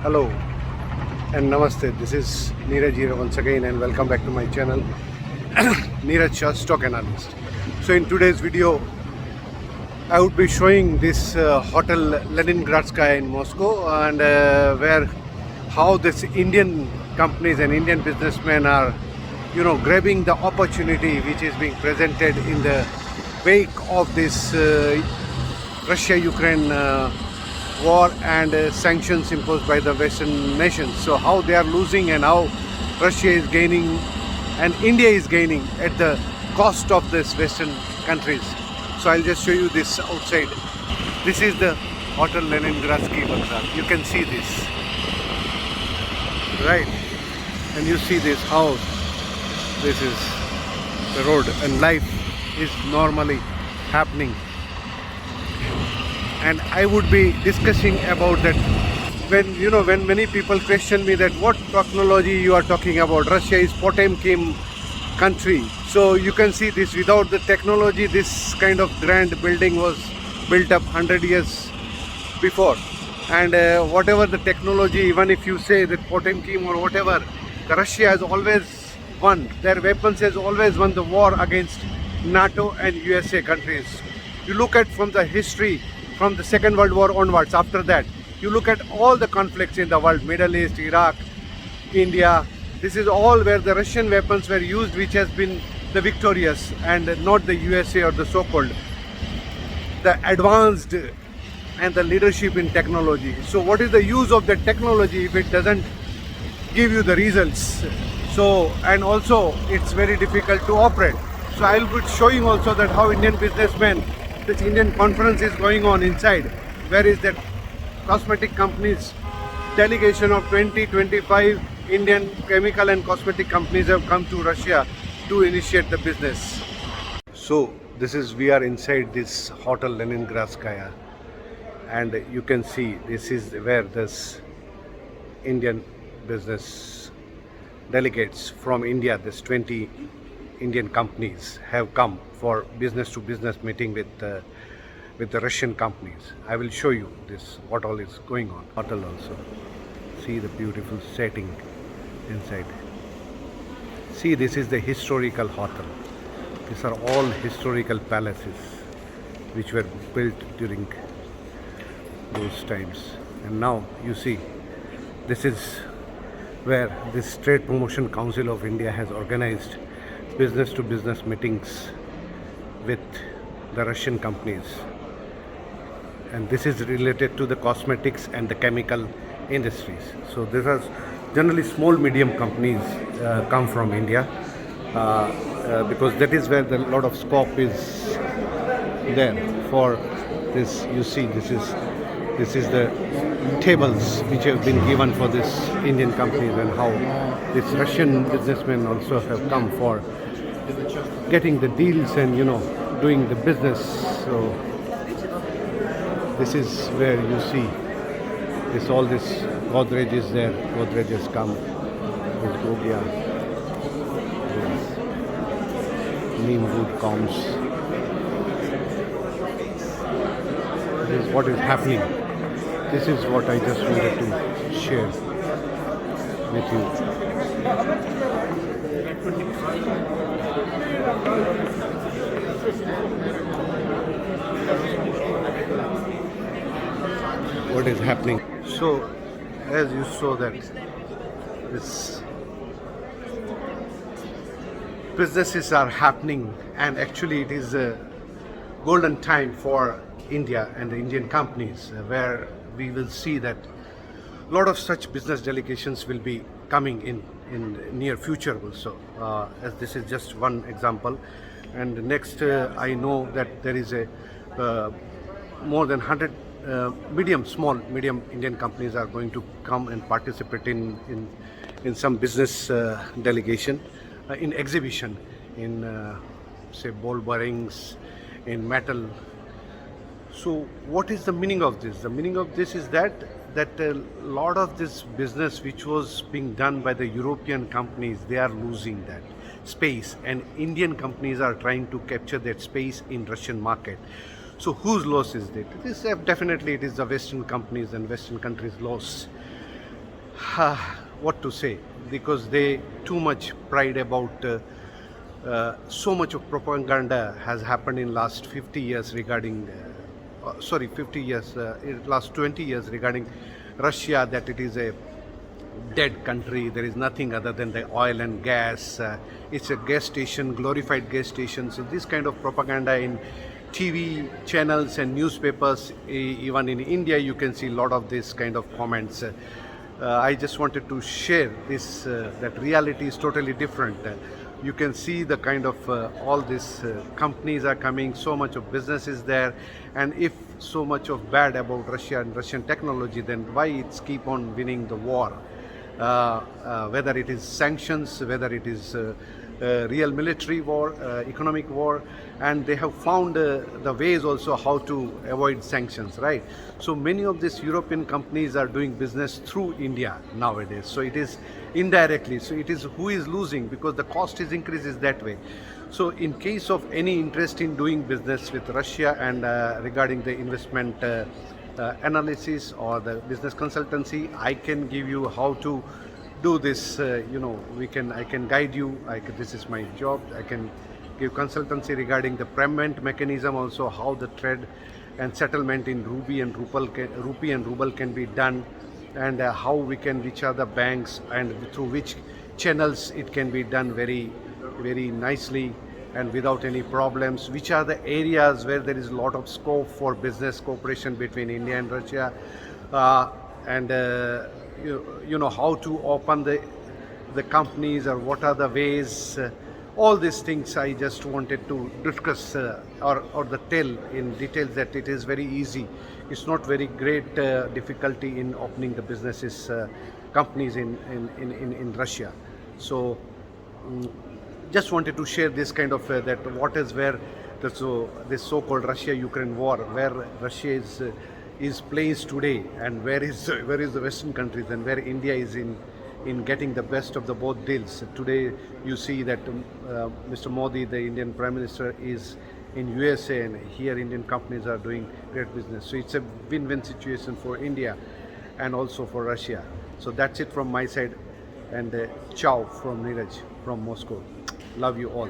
Hello and Namaste. This is 𝗦𝗛𝗔 here once again and welcome back to my channel 𝗦𝗛𝗔 Shah Stock Analyst. So in today's video I would be showing this hotel 𝗬𝗏𝗏𝗏𝗏𝗏𝗏𝗏𝗏 in Moscow and where how this Indian companies and Indian businessmen are grabbing the opportunity which is being presented in the wake of this Russia-Ukraine war and sanctions imposed by the Western nations. So how they are losing and how Russia is gaining and India is gaining at the cost of this Western countries. So I'll just show you this outside. This is the hotel 𝗬𝗏𝗏𝗏𝗏𝗏𝗏𝗏𝗏. You can see this, right? And you see this, how this is the road and life is normally happening. And I would be discussing about that when many people question me that what technology you are talking about. Russia is 𝗃𝗰𝗰𝗂𝗽𝗆 country. So you can see this, without the technology this kind of grand building was built up 100 years before. And whatever the technology, even if you say that 𝗃𝗰𝗰𝗂𝗃𝗃 or whatever, Russia has always won. Their weapons has always won the war against NATO and USA countries. You look at from the history, from the Second World War onwards, after that, you look at all the conflicts in the world, Middle East, Iraq, India, this is all where the Russian weapons were used, which has been the victorious, and not the USA or the so-called, the advanced and the leadership in technology. So what is the use of the technology if it doesn't give you the results? So, and also it's very difficult to operate. So I'll be showing also that how Indian businessmen, this Indian conference is going on inside, where is that cosmetic companies delegation of 20-25 Indian chemical and cosmetic companies have come to Russia to initiate the business. So this is, we are inside this hotel 𝗬𝗏𝗏𝗏𝗏𝗏𝗏, and you can see this is where this Indian business delegates from India, this 20 Indian companies have come for business to business meeting with the Russian companies. I will show you this, what all is going on. Hotel also, see the beautiful setting inside. See, this is the historical hotel. These are all historical palaces which were built during those times. And now you see, this is where this Trade Promotion Council of India has organized business to business meetings with the Russian companies, and this is related to the cosmetics and the chemical industries. So these are generally small medium companies come from India because that is where the lot of scope is there for this. You see, this is the tables which have been given for this Indian companies, and how this Russian businessmen also have come for getting the deals and doing the business. So this is where you see this, all this Godrej is there. Godrej has come, this Gobia, this neem wood combs. This is what is happening. This is what I just wanted to share with you. What is happening? So as you saw that this businesses are happening, and actually it is a golden time for India and the Indian companies, where we will see that a lot of such business delegations will be coming in near future also, as this is just one example. And next I know that there is a more than 100 small medium Indian companies are going to come and participate in some business delegation in exhibition in say ball bearings, in metal. So what is the meaning of this? The meaning of this is that a lot of this business which was being done by the European companies, they are losing that space, and Indian companies are trying to capture that space in Russian market. So whose loss is it? It is definitely it is the Western companies and Western countries' loss. what to say, because they too much pride about so much of propaganda has happened in last 50 years regarding 50 years in last 20 years regarding Russia, that it is a dead country, there is nothing other than the oil and gas, it's a gas station, glorified gas station. So this kind of propaganda in TV channels and newspapers, even in India you can see a lot of this kind of comments. I just wanted to share this, that reality is totally different. You can see the kind of all these companies are coming, so much of business is there, and if so much of bad about Russia and Russian technology, then why it's keep on winning the war? Whether it is sanctions, whether it is real military war, economic war, and they have found the ways also how to avoid sanctions, right? So many of these European companies are doing business through India nowadays. So it is indirectly, so it is who is losing, because the cost is increases that way. So in case of any interest in doing business with Russia and regarding the investment analysis or the business consultancy, I can give you how to do this. I can guide you. This is my job. I can give consultancy regarding the payment mechanism, also how the trade and settlement in rupee and ruble can be done, and how we can reach other banks and through which channels it can be done very nicely and without any problems, which are the areas where there is a lot of scope for business cooperation between India and Russia, and how to open the companies, or what are the ways. All these things I just wanted to discuss or tell in details, that it is very easy. It's not very great difficulty in opening the businesses, companies in Russia. So just wanted to share this kind of that what is where this so-called Russia-Ukraine war, where Russia is placed today, and where is the Western countries, and where India is in getting the best of the both deals. Today you see that Mr. Modi, the Indian Prime Minister, is in USA, and here Indian companies are doing great business. So it's a win-win situation for India and also for Russia. So that's it from my side, and ciao from Neeraj from Moscow. Love you all.